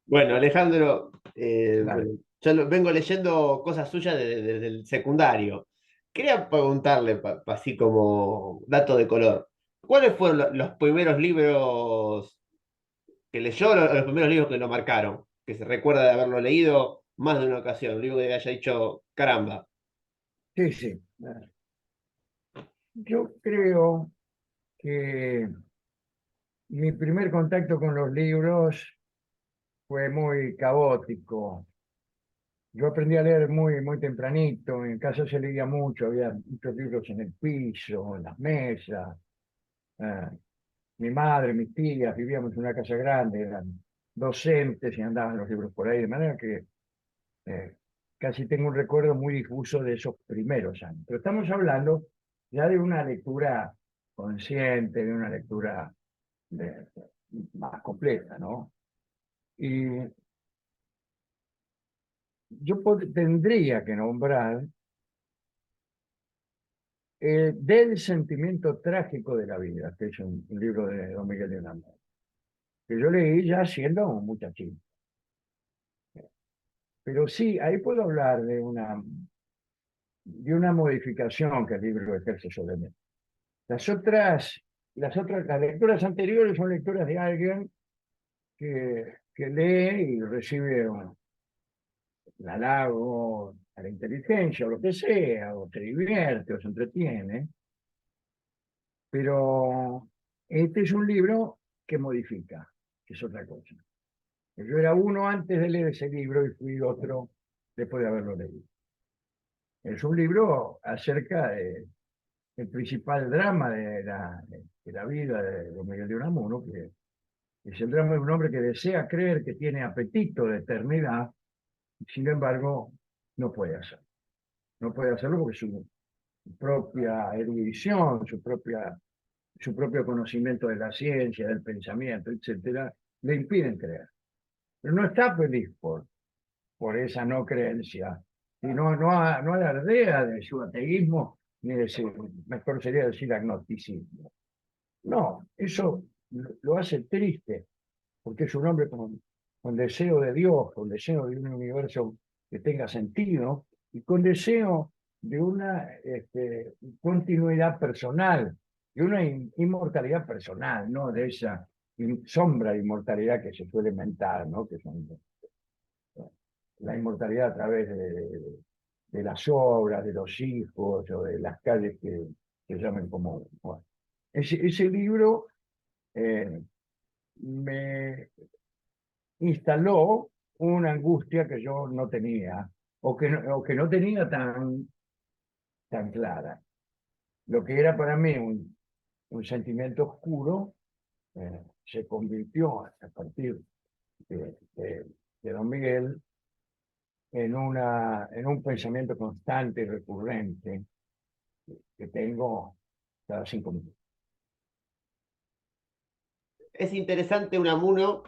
Bueno, Alejandro, Dale. yo vengo leyendo cosas suyas desde el secundario. Quería preguntarle, así como dato de color, ¿cuáles fueron los primeros libros que leyó, los primeros libros que lo marcaron? Que se recuerda de haberlo leído más de una ocasión, un libro que haya dicho, caramba. Sí, sí. Yo creo que mi primer contacto con los libros fue muy caótico. Yo aprendí a leer muy tempranito. En casa se leía mucho, había muchos libros en el piso, en las mesas. Eh, Mi madre, mis tías, vivíamos en una casa grande, eran docentes y andaban los libros por ahí, de manera que eh, casi tengo un recuerdo muy difuso de esos primeros años. Pero estamos hablando ya de una lectura consciente, de una lectura de- más completa, ¿no? Y tendría que nombrar Del sentimiento trágico de la vida, que es un libro de Don Miguel de Unamuno, que yo leí ya siendo un muchachito. Pero sí, ahí puedo hablar de una modificación que el libro ejerce sobre mí. Las otras, las lecturas anteriores son lecturas de alguien que lee y recibe un halago a la inteligencia o lo que sea, o se divierte o se entretiene, pero este es un libro que modifica, que es otra cosa. Yo era uno antes de leer ese libro y fui otro después de haberlo leído. Es un libro acerca del principal drama de la vida de Don Miguel de Unamuno, que es el drama de un hombre que desea creer que tiene apetito de eternidad, y sin embargo no puede hacerlo. No puede hacerlo porque su propia erudición, su propio conocimiento de la ciencia, del pensamiento, etcétera, le impiden creer. Pero no está feliz por esa no creencia, y no alardea de su ateísmo, ni de su, mejor sería decir, agnosticismo. No, eso lo hace triste, porque es un hombre con deseo de Dios, con deseo de un universo que tenga sentido y con deseo de una continuidad personal, de una inmortalidad personal, no de esa sombra de inmortalidad que se suele inventar, ¿no? Que son la inmortalidad a través de las obras, de los hijos o de las calles que llamen como... Bueno. Ese libro eh, me instaló una angustia que yo no tenía, o que no tenía tan clara. Lo que era para mí un sentimiento oscuro se convirtió a partir de Don Miguel en un pensamiento constante y recurrente que tengo cada 5 minutos. Es interesante Unamuno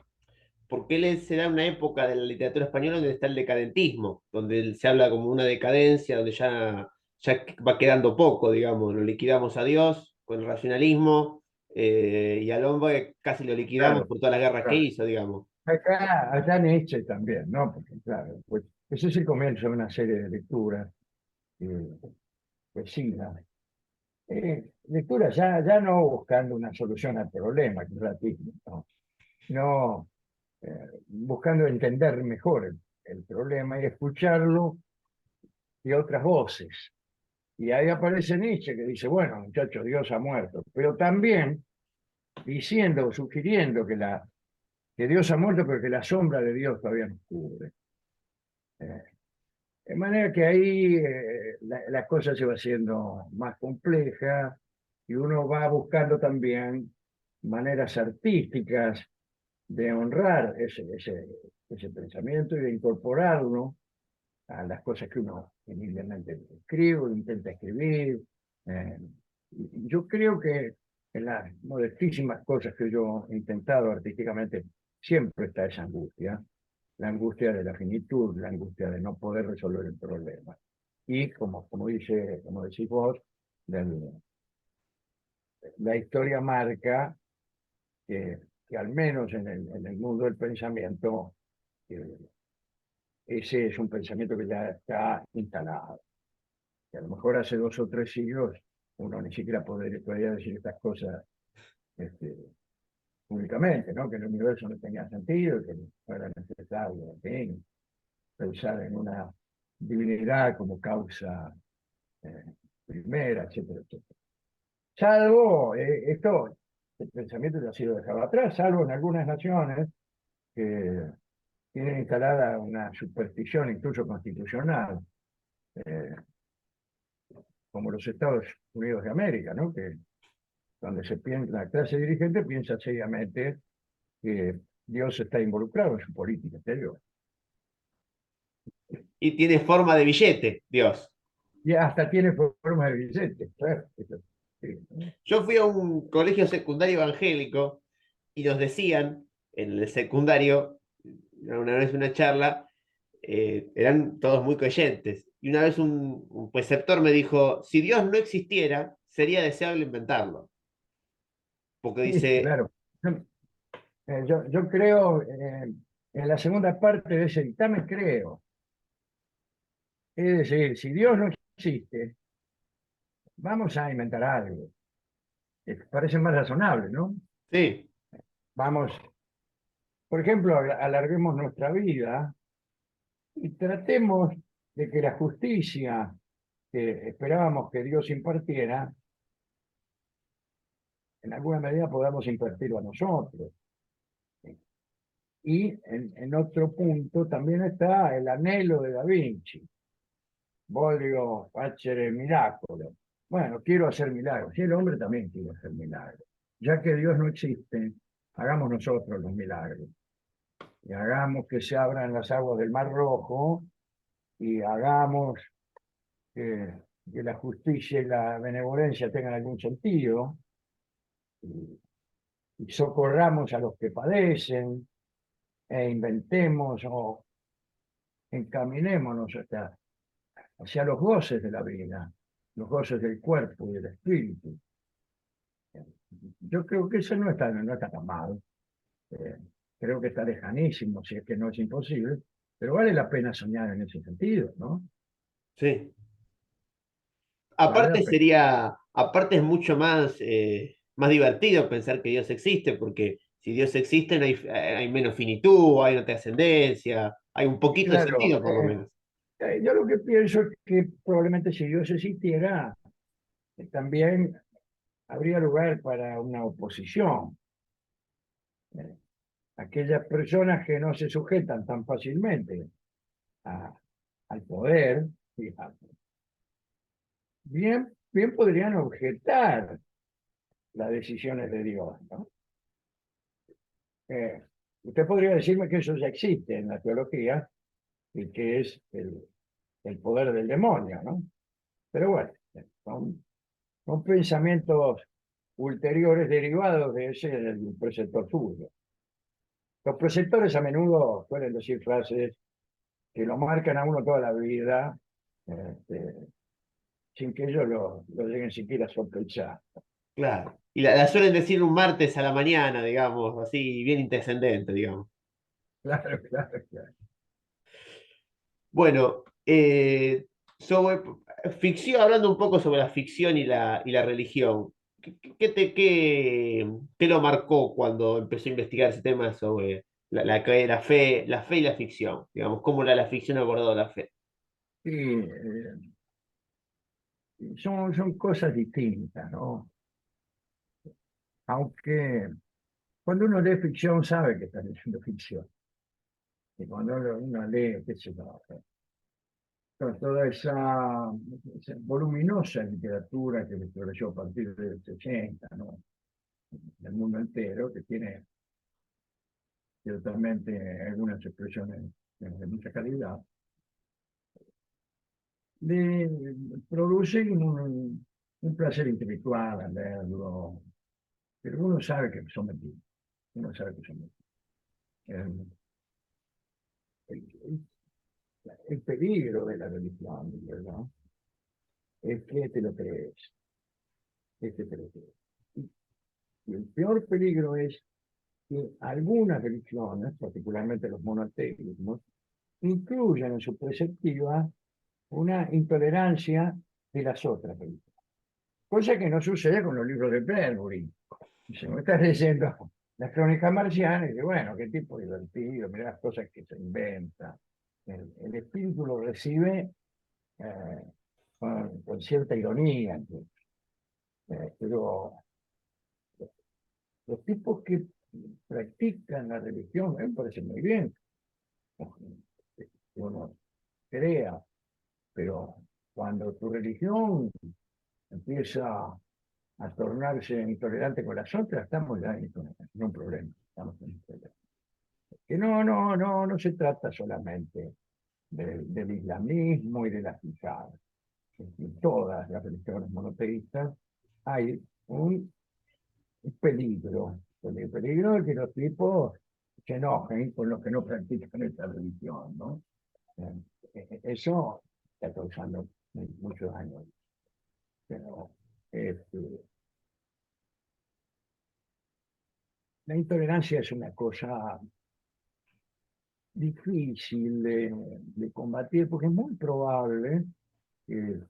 porque él se da una época de la literatura española donde está el decadentismo, donde se habla como una decadencia, donde ya va quedando poco, digamos, lo liquidamos a Dios con el racionalismo, y al hombre casi lo liquidamos Claro, por todas las guerras que claro. hizo, digamos. Acá Nietzsche también, ¿no? Porque, claro, pues ese es el comienzo de una serie de lecturas, poesía. Lecturas ya no buscando una solución al problema, que es el ateísmo, ¿no? No, buscando entender mejor el problema y escucharlo de otras voces. Y ahí aparece Nietzsche que dice, bueno, muchachos, Dios ha muerto, pero también diciendo, sugiriendo que Dios ha muerto, pero que la sombra de Dios todavía nos cubre. Eh, de manera que ahí la cosa se va haciendo más compleja y uno va buscando también maneras artísticas de honrar ese pensamiento y de incorporarlo a las cosas que uno inicialmente escribe o intenta escribir. Eh, yo creo que en las modestísimas cosas que yo he intentado artísticamente siempre está esa angustia, la angustia de la finitud, la angustia de no poder resolver el problema. Y como decís vos, del- la historia marca que al menos en el mundo del pensamiento Ese es un pensamiento que ya está instalado. Que a lo mejor hace 2 o 3 siglos uno ni siquiera podría decir estas cosas este, públicamente, ¿no? Que el universo no tenía sentido, que no era necesario, en fin, pensar en una divinidad como causa eh, primera, etcétera, etcétera. Salvo esto, el pensamiento ya ha sido dejado atrás, salvo en algunas naciones que tienen instalada una superstición incluso constitucional, eh, como los Estados Unidos de América, ¿no? Que donde se piensa, la clase dirigente piensa seriamente que Dios está involucrado en su política exterior. Y tiene forma de billete, Dios. Y hasta tiene forma de billete, claro. Sí, ¿no? Yo fui a un colegio secundario evangélico y nos decían en el secundario, una vez una charla, eran todos muy creyentes. Y una vez un preceptor me dijo, si Dios no existiera, sería deseable inventarlo. Porque Sí, dice, claro. Yo creo, en la segunda parte de ese dictamen, creo. Es decir, si Dios no existe, vamos a inventar algo. Que parece más razonable, ¿no? sí, Vamos, por ejemplo, alarguemos nuestra vida y tratemos de que la justicia que esperábamos que Dios impartiera, en alguna medida podamos impartirlo a nosotros. Y en otro punto también está el anhelo de Da Vinci. Voglio facere miracolo. Bueno, quiero hacer milagros. Y el hombre también quiere hacer milagros. Ya que Dios no existe, hagamos nosotros los milagros. Y hagamos que se abran las aguas del Mar Rojo y hagamos que, que la justicia y la benevolencia tengan algún sentido y socorramos a los que padecen e inventemos o encaminémonos hacia los goces de la vida, los goces del cuerpo y del espíritu. Yo creo que eso no está tan mal. Eh, Creo que está lejanísimo, si es que no es imposible, pero vale la pena soñar en ese sentido, ¿no? sí. Vale la Aparte pena. aparte es mucho más, más divertido pensar que Dios existe, porque si Dios existe no hay menos finitud, hay una trascendencia, hay un Y poquito de claro, sentido por lo menos. yo lo que pienso es que probablemente si Dios existiera, también habría lugar para una oposición. Eh, Aquellas personas que no se sujetan tan fácilmente a- al poder, digamos, bien podrían objetar las decisiones de Dios, ¿no? Eh, Usted podría decirme que eso ya existe en la teología y que es el poder del demonio, ¿no? Pero bueno, son pensamientos ulteriores derivados de ese del preceptor suyo. Los preceptores a menudo suelen decir frases que lo marcan a uno toda la vida, este, sin que ellos lo lleguen siquiera a sospechar. Claro. Y la suelen decir un martes a la mañana, digamos, así bien intrascendente, digamos. Claro, claro, claro. Bueno, sobre ficción, hablando un poco sobre la ficción y la religión, ¿qué lo marcó cuando empezó a investigar ese tema sobre la fe y la ficción? Digamos, cómo la ficción ha abordado la fe. Sí, son cosas distintas, ¿no? Aunque cuando uno lee ficción sabe que está leyendo ficción. Y cuando uno lee, qué sé yo, toda esa voluminosa literatura que se floreció a partir del 60, ¿no? Del mundo entero, que tiene ciertamente algunas expresiones de mucha calidad, le producen un placer intelectual al leerlo, pero uno sabe que son mentiras, uno sabe que son mentiras. El, el- el peligro de la religión, ¿verdad? Es que te lo crees, es que te lo crees. Y el peor peligro es que algunas religiones, particularmente los monoteísmos, incluyen en su perspectiva una intolerancia de las otras religiones. Cosa que no sucede con los libros de Bradbury. Si me estás leyendo las crónicas marcianas, y dice, bueno, qué tipo divertido, mirá las cosas que se inventan. El espíritu lo recibe con cierta ironía, pero los tipos que practican la religión, a mí me parece muy bien que uno crea, pero cuando tu religión empieza a tornarse intolerante con las otras, estamos ya en un problema. Estamos en un problema. Que no se trata solamente del islamismo y de la yihad. En todas las religiones monoteístas hay un peligro. El peligro es que los tipos se enojen con los que no practican esta religión, ¿no? Eso está causando muchos daños. Pero este, la intolerancia es una cosa difícil de combatir porque es muy probable que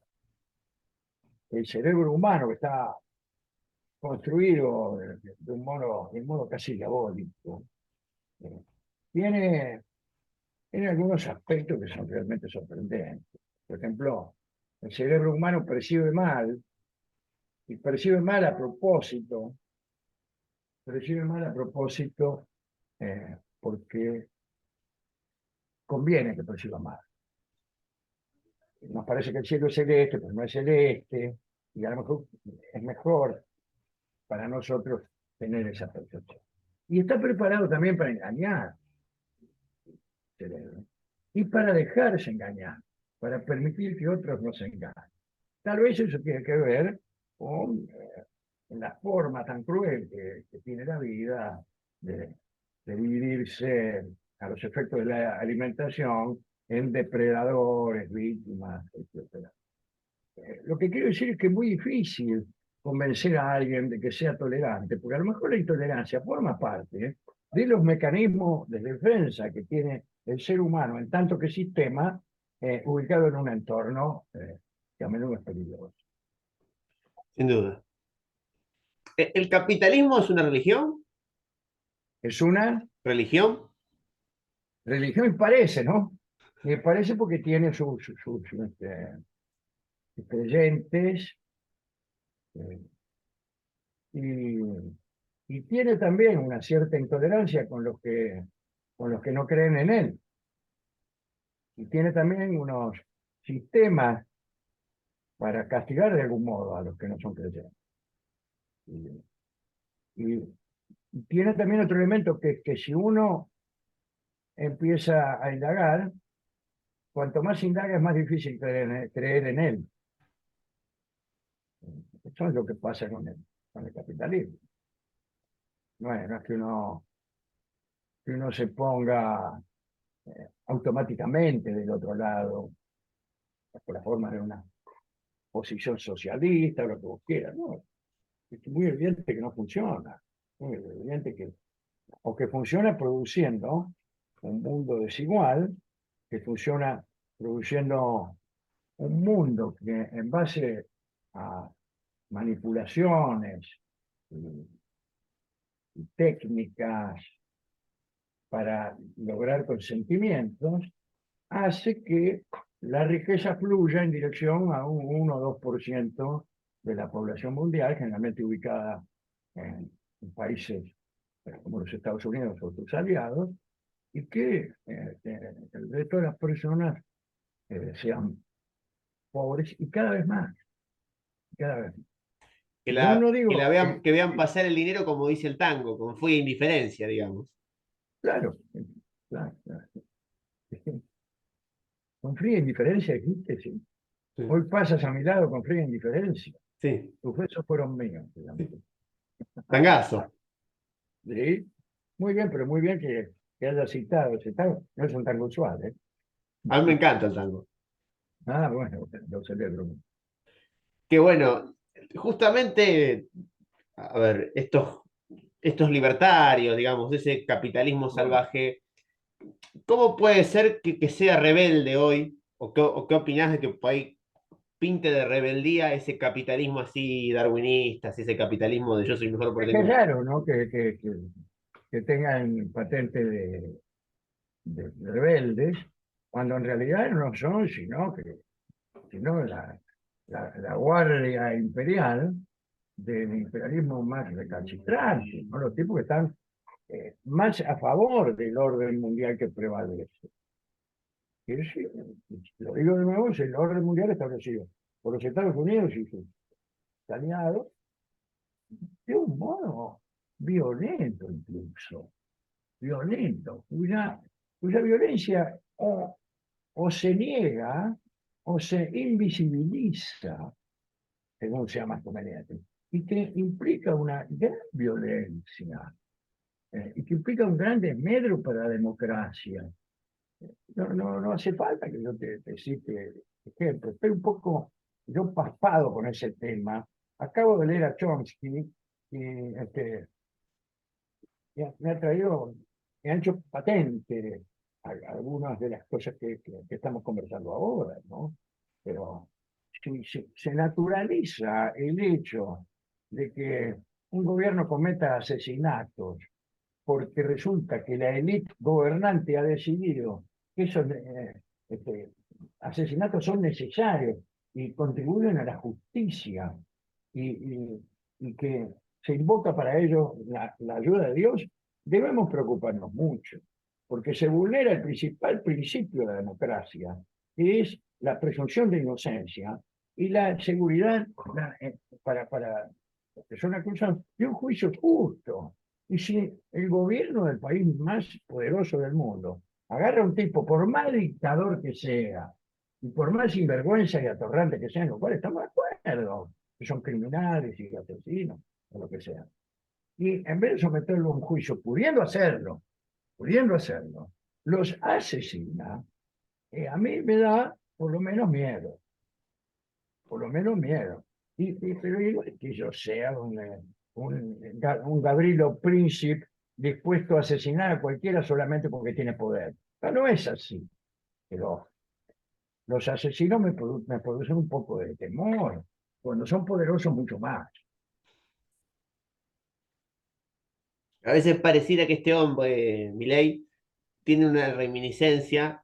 el cerebro humano, que está construido de un modo casi diabólico, eh, tiene, tiene algunos aspectos que son realmente sorprendentes. Por ejemplo, el cerebro humano percibe mal, y percibe mal a propósito porque conviene que perciba mal. Nos parece que el cielo es celeste, pero no es celeste, y a lo mejor es mejor para nosotros tener esa percepción. Y está preparado también para engañar el cerebro, y para dejarse engañar, para permitir que otros nos engañen. Tal vez eso tiene que ver con la forma tan cruel que tiene la vida de, de dividirse a los efectos de la alimentación en depredadores, víctimas, etc. Lo que quiero decir es que es muy difícil convencer a alguien de que sea tolerante, porque a lo mejor la intolerancia forma parte de los mecanismos de defensa que tiene el ser humano en tanto que sistema ubicado en un entorno que a menudo es peligroso. sin duda. ¿El capitalismo es una religión? Es una ¿Religión? religión, y parece, ¿no? Me parece porque tiene sus creyentes eh, y, y tiene también una cierta intolerancia con los que no creen en él. Y tiene también unos sistemas para castigar de algún modo a los que no son creyentes. Y, y tiene también otro elemento que es que si uno empieza a indagar, cuanto más indaga es más difícil creer en él. Eso es lo que pasa con el capitalismo. No es que uno se ponga automáticamente del otro lado, por la forma de una posición socialista, lo que vos quieras, ¿no? Es muy evidente que no funciona. Muy evidente o que funciona produciendo un mundo desigual, que funciona produciendo un mundo que en base a manipulaciones y, y técnicas para lograr consentimientos, hace que la riqueza fluya en dirección a un 1 o 2% de la población mundial, generalmente ubicada en países como los Estados Unidos o sus aliados, y que el resto de las personas sean pobres y cada vez más, cada vez más. Que, Yo no la digo, vean, que vean pasar el dinero como dice el tango, con furia e indiferencia, digamos. claro, claro, claro, con fría indiferencia existe, sí. Sí. Hoy pasas a mi lado con fría indiferencia. Sí, Tus besos fueron míos, sí. digamos. Tangazo. ¿Sí? Muy bien, pero muy bien que haya citado ese tango. No es un tango usual, ¿eh? A mí me encanta el tango. Ah, bueno, lo celebro. Que bueno, justamente, a ver, estos estos libertarios, digamos, ese capitalismo Bueno, salvaje, ¿cómo puede ser que sea rebelde hoy? O qué opinás de que por ahí pinte de rebeldía ese capitalismo así darwinista, así ese capitalismo de yo soy mejor porque es tengo... raro, ¿no? Que tengan patente de rebeldes, cuando en realidad no son, sino la guardia imperial del imperialismo más recalcitrante, ¿no? Los tipos que están más a favor del orden mundial que prevalece. Que es, lo digo de nuevo, es el orden mundial establecido por los Estados Unidos y sus aliados de un modo violento incluso, violento, cuya violencia o se niega o se invisibiliza, según sea más conveniente, y que implica una gran violencia, y que implica un gran desmedro para la democracia. No hace falta que yo te cite ejemplos. Estoy un poco yo paspado con ese tema. Acabo de leer a Chomsky y me ha traído, me ha hecho patente algunas de las cosas que estamos conversando ahora, ¿no? Pero si se naturaliza el hecho de que un gobierno cometa asesinatos porque resulta que la élite gobernante ha decidido que esos este, asesinatos son necesarios y contribuyen a la justicia y que se invoca para ello la ayuda de Dios, debemos preocuparnos mucho, porque se vulnera el principal principio de la democracia, que es la presunción de inocencia y la seguridad para la persona acusada de un juicio justo. Y si el gobierno del país más poderoso del mundo agarra a un tipo, por más dictador que sea, y por más sinvergüenza y atorrante que sea, en lo cual estamos de acuerdo, que son criminales y asesinos, o lo que sea, y en vez de someterlo a un juicio, pudiendo hacerlo, los asesina, a mí me da por lo menos miedo, por lo menos miedo. Pero igual que yo sea un Gabrilo Príncipe dispuesto a asesinar a cualquiera solamente porque tiene poder. No es así, pero los asesinos me producen un poco de temor, cuando son poderosos mucho más. A veces pareciera que este hombre, Milei, tiene una reminiscencia,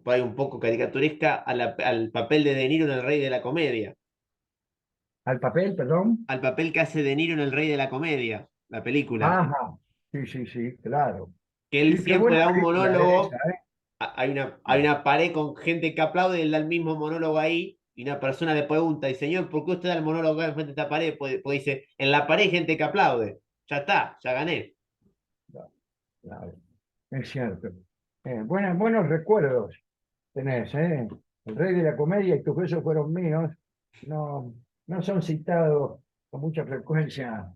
por ahí un poco caricaturesca, al papel de Niro en El Rey de la Comedia, Al papel, perdón. al papel que hace De Niro en El Rey de la Comedia, la película, Ajá, sí, claro. que él Sí, qué siempre buena da un película esa, monólogo, ¿eh? hay una pared con gente que aplaude, y él da el mismo monólogo ahí, y una persona le pregunta, y señor, ¿por qué usted da el monólogo acá enfrente de esta pared? Pues dice, en la pared hay gente que aplaude, ya está, ya gané. Claro, es cierto. Buenos recuerdos tenés, ¿eh? El rey de la comedia y tus besos fueron míos. No, no son citados con mucha frecuencia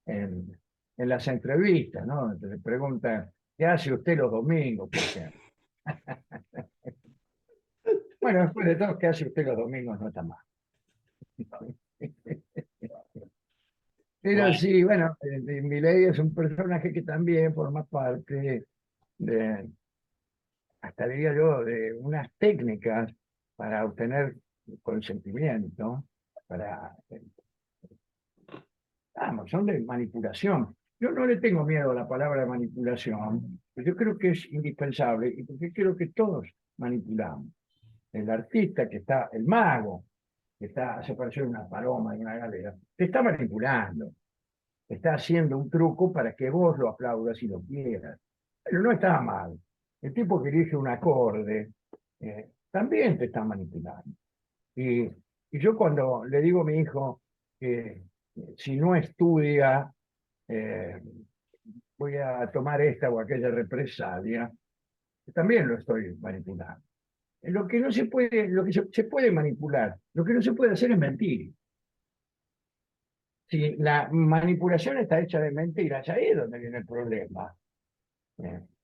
en, en las entrevistas, ¿no? Te preguntan, ¿qué hace usted los domingos, por ejemplo? Bueno, después de todo, ¿qué hace usted los domingos? No está mal. Pero Bueno, sí, bueno, Milei es un personaje que también forma parte de, hasta diría yo, de unas técnicas para obtener consentimiento, para, vamos, son de manipulación. Yo no le tengo miedo a la palabra manipulación, pero yo creo que es indispensable y porque creo que todos manipulamos. El artista que está, el mago, que está, hace parecer una paloma en una galera, te está manipulando, te está haciendo un truco para que vos lo aplaudas y lo quieras. Pero no está mal. El tipo que elige un acorde también te está manipulando. Y, y yo cuando le digo a mi hijo que si no estudia, eh, voy a tomar esta o aquella represalia, también lo estoy manipulando. Lo que no se puede, lo que se puede manipular, lo que no se puede hacer es mentir. Si la manipulación está hecha de mentiras, ahí es donde viene el problema.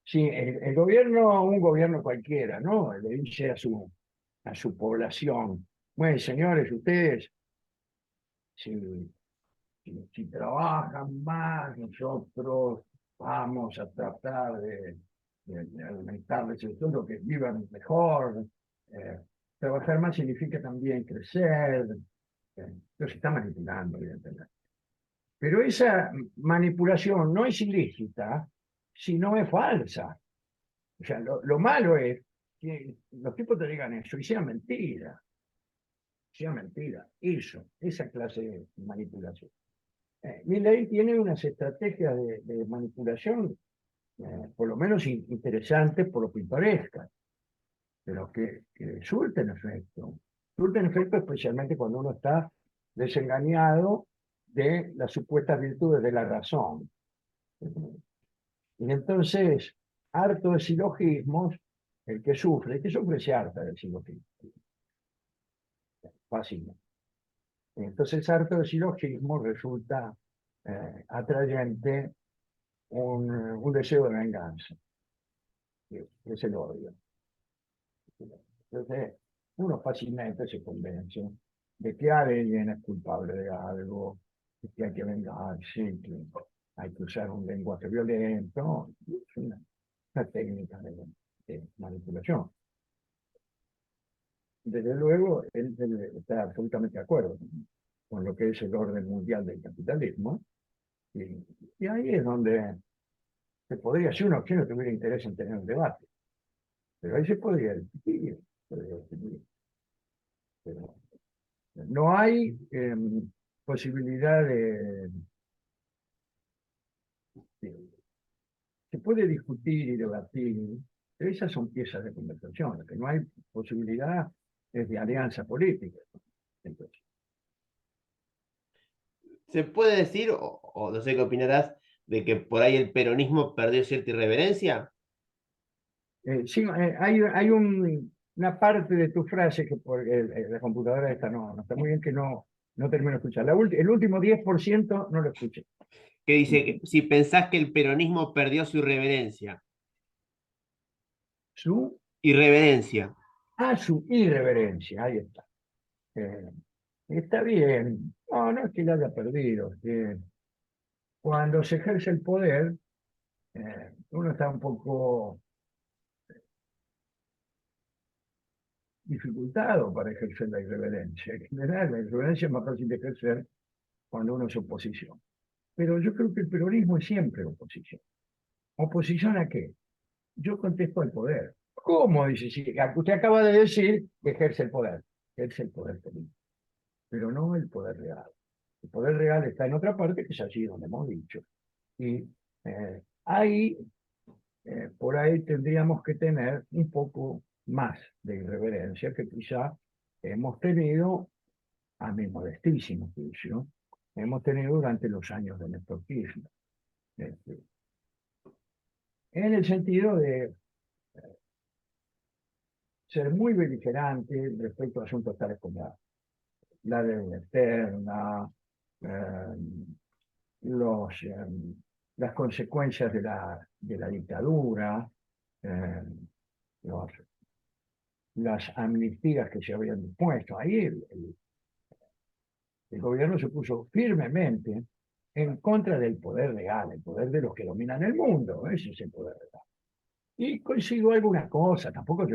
Sí, el gobierno, un gobierno cualquiera, ¿no? Le dice a su población, bueno, señores, ustedes, si, si trabajan más, nosotros vamos a tratar de aumentarles el sueldo, que vivan mejor. Eh, Trabajar más significa también crecer. Los está manipulando, evidentemente. Pero esa manipulación no es ilícita, sino es falsa. O sea, lo malo es que los tipos te digan eso y sea mentira, eso, esa clase de manipulación. Milley tiene unas estrategias de manipulación, por lo menos interesantes, por lo pintorescas, pero que surten efecto especialmente cuando uno está desengañado de las supuestas virtudes de la razón. Y entonces, harto de silogismos, el que sufre se harta del silogismo, fácilmente. Entonces, harto de silogismos resulta atrayente un deseo de venganza, que es el odio. Entonces, uno fácilmente se convence de que alguien es culpable de algo, de que hay que vengarse, que hay que usar un lenguaje violento. Es una técnica de manipulación. Desde luego, él está absolutamente de acuerdo con lo que es el orden mundial del capitalismo, y, y ahí es donde se podría, si uno tuviera interés en tener un debate, pero ahí se podría discutir, pero no hay posibilidad se puede discutir y debatir, pero esas son piezas de conversación, lo que no hay posibilidad es de alianza política. Entonces, ¿Se puede decir, o no sé qué opinarás, de que por ahí el peronismo perdió cierta irreverencia? sí, hay una parte de tu frase que por la computadora esta no está muy bien, que no termino de escuchar. El último 10% no lo escuché. Que dice que si pensás que el peronismo perdió su irreverencia. Su, Irreverencia. su irreverencia, ahí está. Eh, Está bien. No es que la haya perdido. Cuando se ejerce el poder, uno está un poco dificultado para ejercer la irreverencia. En general, la irreverencia es más fácil de ejercer cuando uno es oposición. Pero yo creo que el peronismo es siempre oposición. ¿Oposición a qué? Yo contesto al poder. ¿Cómo? Dice, sí, usted acaba de decir que ejerce el poder político, pero no el poder real. El poder real está en otra parte, que es allí donde hemos dicho. Y ahí, por ahí tendríamos que tener un poco más de irreverencia que quizá hemos tenido, a mi modestísimo juicio, hemos tenido durante los años de Néstor Kirchner. Este, en el sentido de ser muy beligerante respecto a asuntos tales como la deuda externa, eh, los, eh, las consecuencias de la dictadura, eh, los, las amnistías que se habían dispuesto. Ahí el gobierno se puso firmemente en contra del poder legal, el poder de los que dominan el mundo. Ese es el poder legal. Y coincidió algunas cosas, tampoco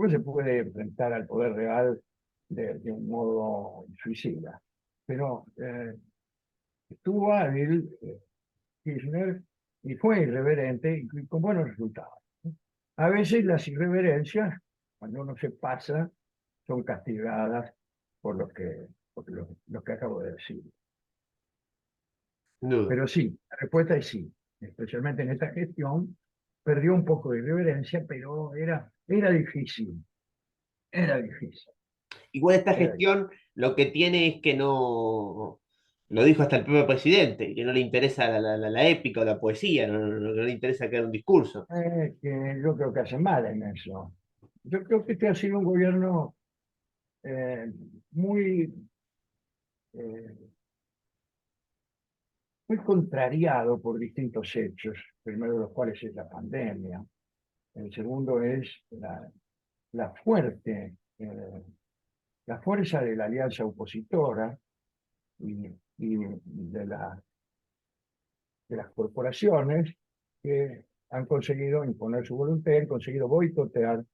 se puede enfrentar al poder real de un modo suicida. Pero estuvo hábil Kirchner y fue irreverente y con buenos resultados. A veces las irreverencias, cuando uno se pasa, son castigadas por lo que acabo de decir. Sin duda. Pero sí, la respuesta es sí, especialmente en esta gestión, perdió un poco de irreverencia, pero era difícil, era difícil, Igual esta era difícil. gestión lo que tiene es que no, lo dijo hasta el propio presidente, que no le interesa la épica o la poesía, no le interesa crear un discurso. Que yo creo que hacen mal en eso. Yo creo que este ha sido un gobierno eh, muy, eh, muy contrariado por distintos hechos, primero de los cuales es la pandemia, el segundo es la fuerte, la fuerza de la alianza opositora y y de las corporaciones que han conseguido imponer su voluntad, han conseguido boicotear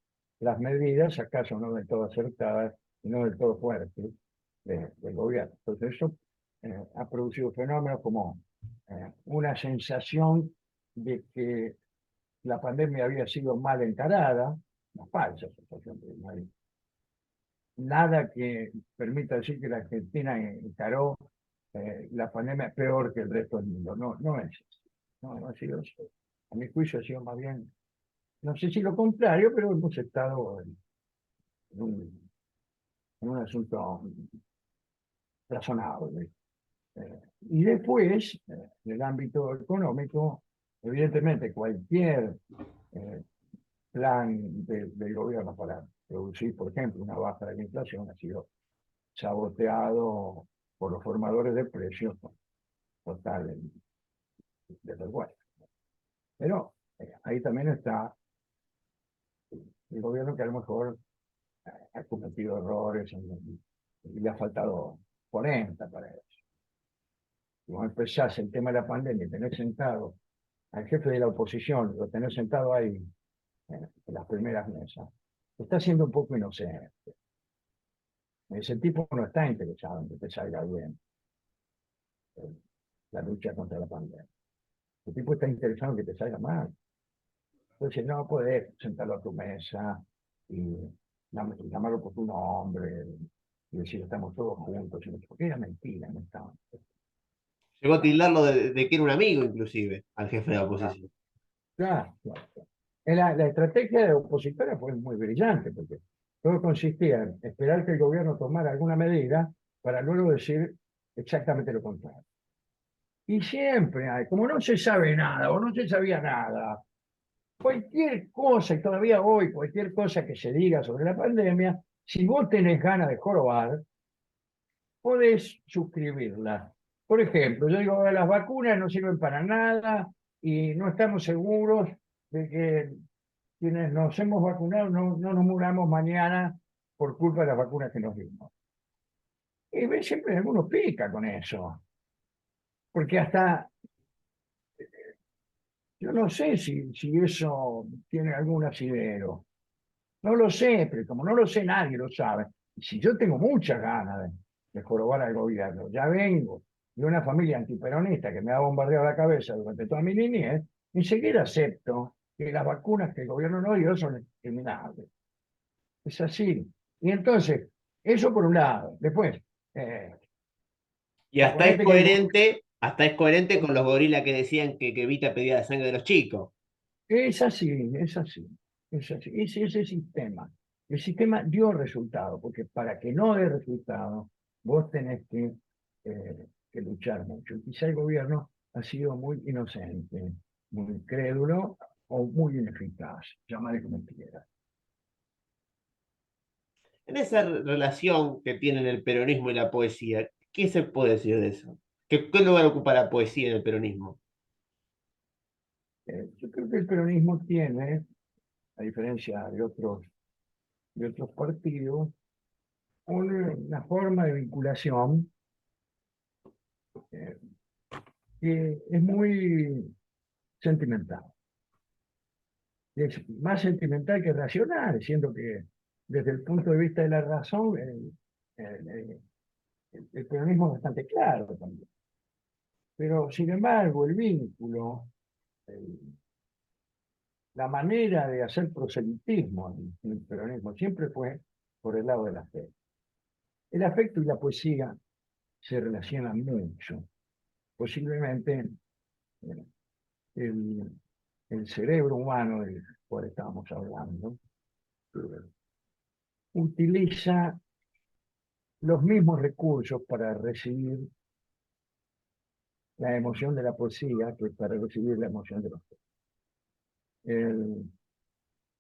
las medidas, acaso no del todo acertadas y no del todo fuertes del gobierno. Entonces eso ha producido fenómenos como una sensación de que la pandemia había sido mal encarada, una falsa sensación, porque no hay nada que permita decir que la Argentina encaró la pandemia peor que el resto del mundo. No, no es eso. No, no ha sido eso. A mi juicio ha sido más bien, no sé si lo contrario, pero hemos estado en un asunto razonable. Y después, en el ámbito económico, evidentemente cualquier eh, plan del gobierno para producir, por ejemplo, una baja de la inflación ha sido saboteado por los formadores de precios por tal de vergüenza. Pero ahí también está el gobierno que a lo mejor ha cometido errores y le ha faltado 40 para eso. Si vos empezás el tema de la pandemia y tenés sentado al jefe de la oposición, lo tenés sentado ahí en las primeras mesas, está siendo un poco inocente. Ese tipo no está interesado en que te salga bien la lucha contra la pandemia. El tipo está interesado en que te salga mal. Entonces no podés sentarlo a tu mesa y llamarlo por tu nombre y decir estamos todos juntos. Porque era mentira, no estaban. Llegó a tildarlo de que era un amigo, inclusive, al jefe de la Claro, oposición. claro, claro. La estrategia de opositora fue muy brillante, porque todo consistía en esperar que el gobierno tomara alguna medida para luego decir exactamente lo contrario. Y siempre hay, como no se sabe nada o no se sabía nada, cualquier cosa, y todavía hoy, cualquier cosa que se diga sobre la pandemia, si vos tenés ganas de jorobar, podés suscribirla. Por ejemplo, yo digo, las vacunas no sirven para nada y no estamos seguros de que quienes nos hemos vacunado no nos muramos mañana por culpa de las vacunas que nos dimos. Y ves, siempre algunos pica con eso, porque hasta yo no sé si eso tiene algún asidero. No lo sé, pero como no lo sé, nadie lo sabe. Y si yo tengo muchas ganas de jorobar al gobierno, ya vengo de una familia antiperonista que me ha bombardeado la cabeza durante toda mi niñez, enseguida acepto que las vacunas que el gobierno no dio son discriminables. Es así. Y entonces, eso por un lado. Después, eh, Y suponete que el hasta es coherente con los gorilas que decían que Evita pedía la sangre de los chicos. es así, es así, es así. Es ese sistema. El sistema dio resultado, porque para que no dé resultado, vos tenés que luchar mucho. Y quizá el gobierno ha sido muy inocente, muy crédulo o muy ineficaz, llamarle como quieras. En esa relación que tienen el peronismo y la poesía, ¿qué se puede decir de eso? ¿Qué lugar ocupa la poesía en el peronismo? Yo creo que el peronismo tiene, a diferencia de otros partidos, una forma de vinculación eh, que es muy sentimental. Es más sentimental que racional, siendo que desde el punto de vista de la razón, el- el peronismo es bastante claro también. Pero, sin embargo, el vínculo, el- la manera de hacer proselitismo en el peronismo siempre fue por el lado del afecto. El afecto y la poesía se relacionan mucho. Posiblemente eh, el, el cerebro humano del cual estábamos hablando utiliza los mismos recursos para recibir la emoción de la poesía que para recibir la emoción de los textos.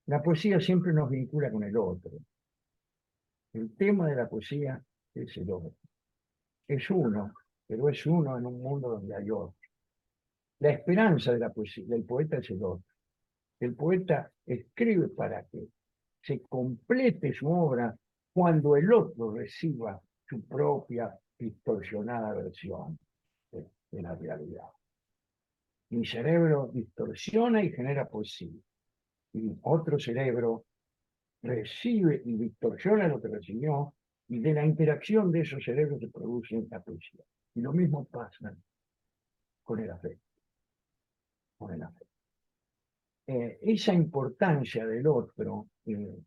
La poesía siempre nos vincula con el otro. El tema de la poesía es el otro. Es uno, pero es uno en un mundo donde hay otro. La esperanza de la poesía, del poeta es el otro. El poeta escribe para que se complete su obra cuando el otro reciba su propia distorsionada versión de la realidad. Mi cerebro distorsiona y genera poesía. Y otro cerebro recibe y distorsiona lo que recibió, y de la interacción de esos cerebros se produce la poesía. Y lo mismo pasa con el afecto. Con el afecto. Esa importancia del otro, de,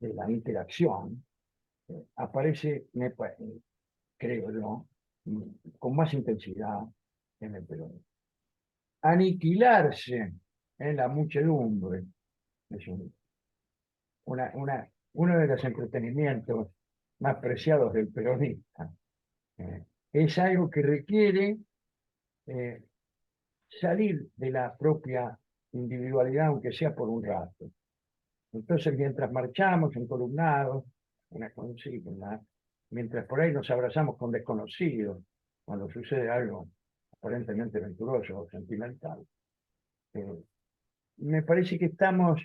de la interacción, aparece, creo yo, con más intensidad en el peronismo. Aniquilarse en la muchedumbre es uno de los entretenimientos más preciados del peronista. Es algo que requiere eh, salir de la propia individualidad, aunque sea por un rato. Entonces, mientras marchamos encolumnados, una consigna, mientras por ahí nos abrazamos con desconocidos, cuando sucede algo aparentemente venturoso o sentimental, eh, me parece que estamos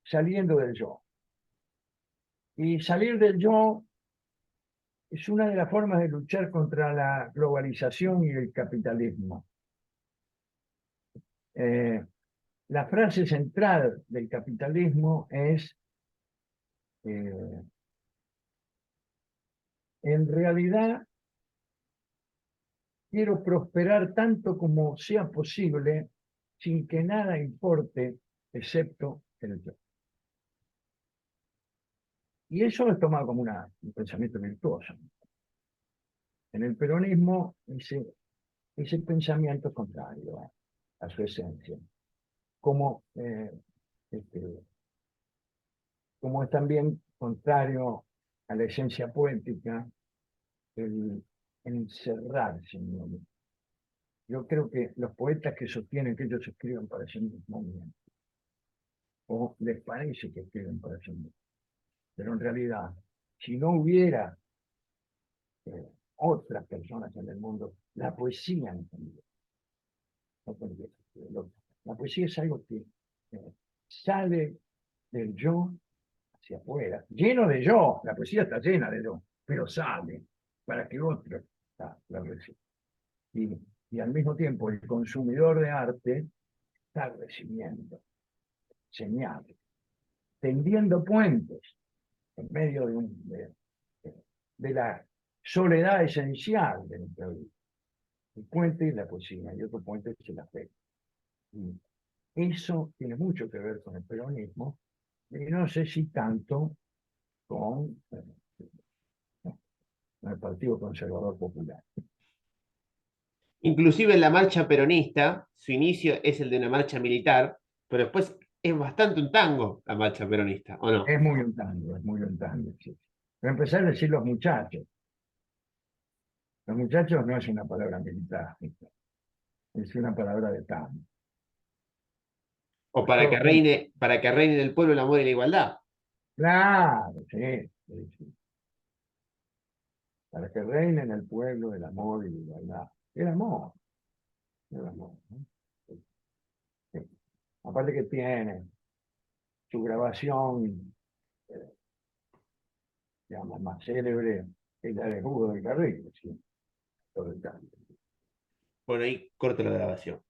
saliendo del yo. Y salir del yo es una de las formas de luchar contra la globalización y el capitalismo. Eh, la frase central del capitalismo es, eh, en realidad, quiero prosperar tanto como sea posible sin que nada importe excepto el yo. Y eso es tomado como un pensamiento virtuoso. En el peronismo, ese pensamiento es contrario a su esencia. Como, este, como es también contrario a la esencia poética el encerrarse en uno mismo. Yo creo que los poetas que sostienen que ellos escriben para sí mismos, o les parece que escriben para sí mismos, pero en realidad, si no hubiera otras personas en el mundo, la poesía no tendría. No tendría. La poesía es algo que sale del yo hacia afuera, lleno de yo. La poesía está llena de yo, pero sale para que otro la reciba. Y al mismo tiempo el consumidor de arte está recibiendo señales, tendiendo puentes en medio de la soledad esencial de nuestra vida. El puente es la poesía y otro puente es el afecto. Y eso tiene mucho que ver con el peronismo, y no sé si tanto con el Partido Conservador Popular. Inclusive en la marcha peronista, su inicio es el de una marcha militar, pero después es bastante un tango la marcha peronista, ¿o no? Es muy un tango, sí. Pero empezar a decir los muchachos. Los muchachos no es una palabra militar, es una palabra de tango. O Pues todos para que reine en el pueblo el amor y la igualdad. claro, sí, sí, sí. Para que reine en el pueblo el amor y la igualdad. El amor, el amor, ¿no? Sí, sí. Aparte que tiene su grabación, eh, digamos, más célebre, es la de Hugo del Carril, sí, todo el tango. Bueno, ahí corto la grabación.